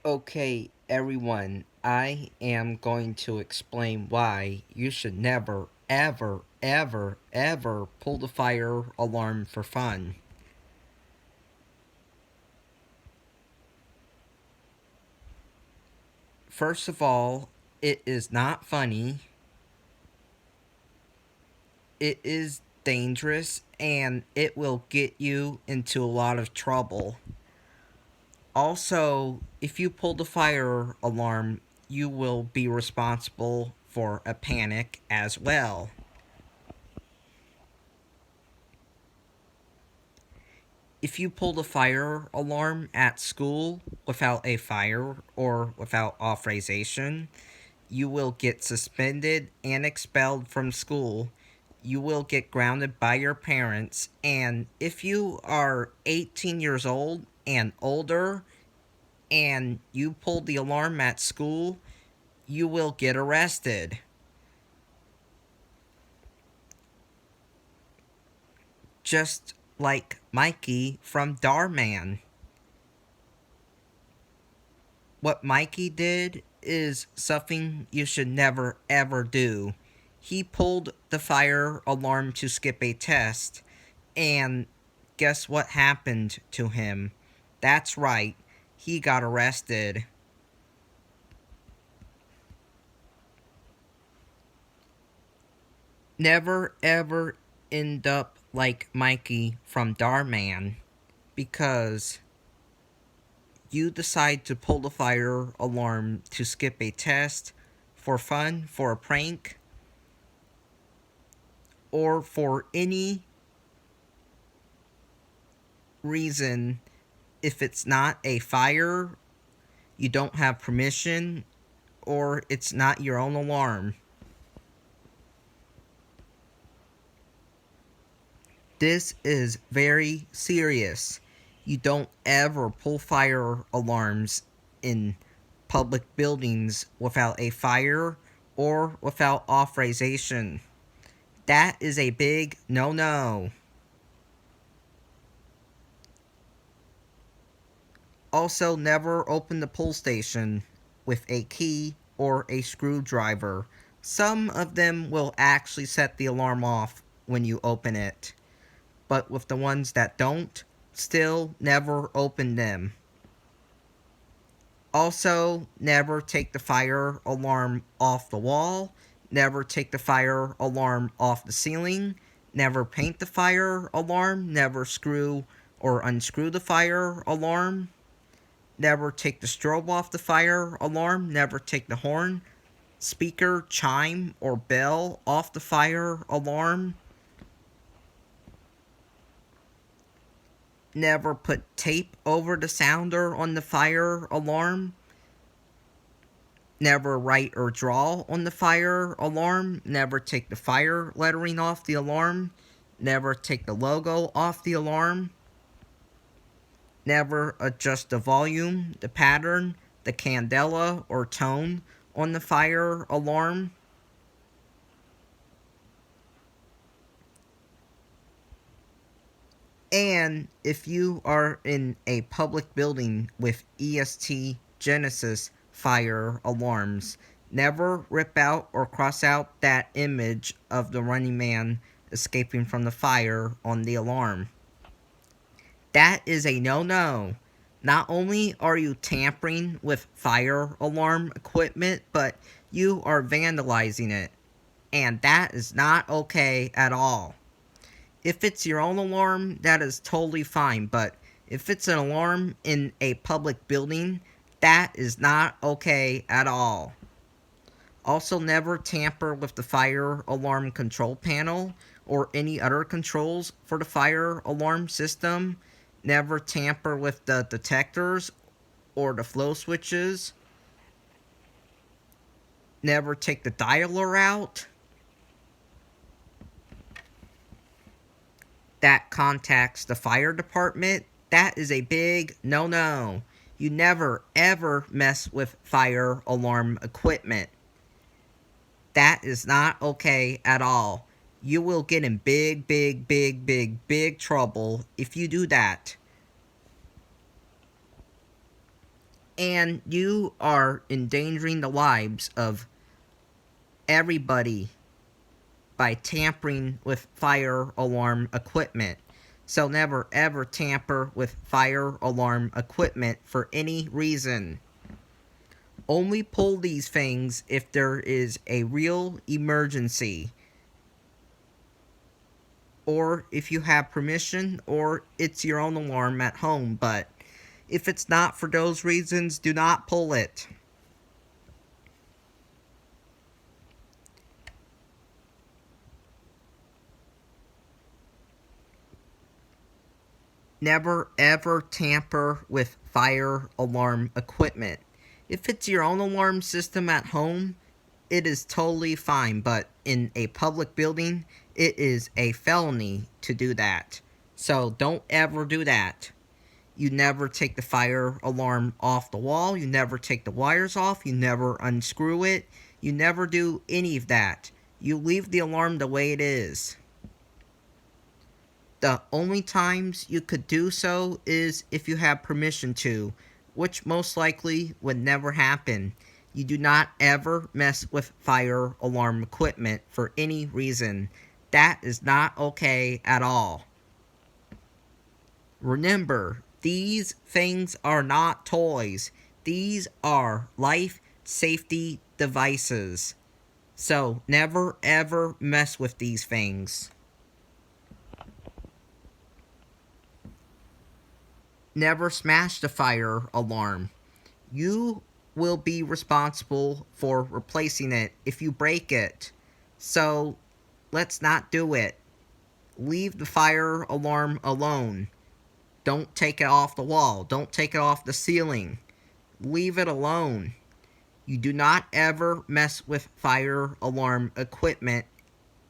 Okay, everyone, I am going to explain why you should never, ever, ever, ever pull the fire alarm for fun. First of all, it is not funny, it is dangerous, and it will get you into a lot of trouble. Also, if you pull the fire alarm, you will be responsible for a panic as well. If you pull the fire alarm at school without a fire or without authorization, you will get suspended and expelled from school. You will get grounded by your parents. And if you are 18 years old and older and you pull the alarm at school, you will get arrested. Just like Mikey from Darman. What Mikey did is something you should never ever do. He pulled the fire alarm to skip a test, and guess what happened to him? That's right, he got arrested. Never ever end up like Mikey from Darman, because you decide to pull the fire alarm to skip a test for fun, for a prank, or for any reason. If it's not a fire, you don't have permission, or it's not your own alarm. This is very serious. You don't ever pull fire alarms in public buildings without a fire or without authorization. That is a big no-no. Also, never open the pull station with a key or a screwdriver. Some of them will actually set the alarm off when you open it, but with the ones that don't, still never open them. Also, never take the fire alarm off the wall, never take the fire alarm off the ceiling, never paint the fire alarm, never screw or unscrew the fire alarm. Never take the strobe off the fire alarm. Never take the horn, speaker, chime, or bell off the fire alarm. Never put tape over the sounder on the fire alarm. Never write or draw on the fire alarm. Never take the fire lettering off the alarm. Never take the logo off the alarm. Never adjust the volume, the pattern, the candela, or tone on the fire alarm. And if you are in a public building with EST Genesis fire alarms, never rip out or cross out that image of the running man escaping from the fire on the alarm. That is a no-no. Not only are you tampering with fire alarm equipment, but you are vandalizing it. And that is not okay at all. If it's your own alarm, that is totally fine, but if it's an alarm in a public building, that is not okay at all. Also, never tamper with the fire alarm control panel or any other controls for the fire alarm system. Never tamper with the detectors or the flow switches. Never take the dialer out. That contacts the fire department. That is a big no-no. You never ever mess with fire alarm equipment. That is not okay at all. You will get in big, big, big, big, big trouble if you do that. And you are endangering the lives of everybody by tampering with fire alarm equipment. So never ever tamper with fire alarm equipment for any reason. Only pull these things if there is a real emergency, or if you have permission, or it's your own alarm at home. But if it's not for those reasons, do not pull it. Never ever tamper with fire alarm equipment. If it's your own alarm system at home, it is totally fine, but in a public building, it is a felony to do that. So don't ever do that. You never take the fire alarm off the wall, you never take the wires off, you never unscrew it, you never do any of that. You leave the alarm the way it is. The only times you could do so is if you have permission to, which most likely would never happen. You do not ever mess with fire alarm equipment for any reason. That is not okay at all. Remember, these things are not toys. These are life safety devices. So never ever mess with these things. Never smash the fire alarm. You will be responsible for replacing it if you break it. So let's not do it. Leave the fire alarm alone. Don't take it off the wall. Don't take it off the ceiling. Leave it alone. You do not ever mess with fire alarm equipment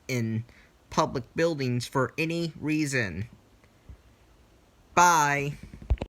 in public buildings for any reason. Bye.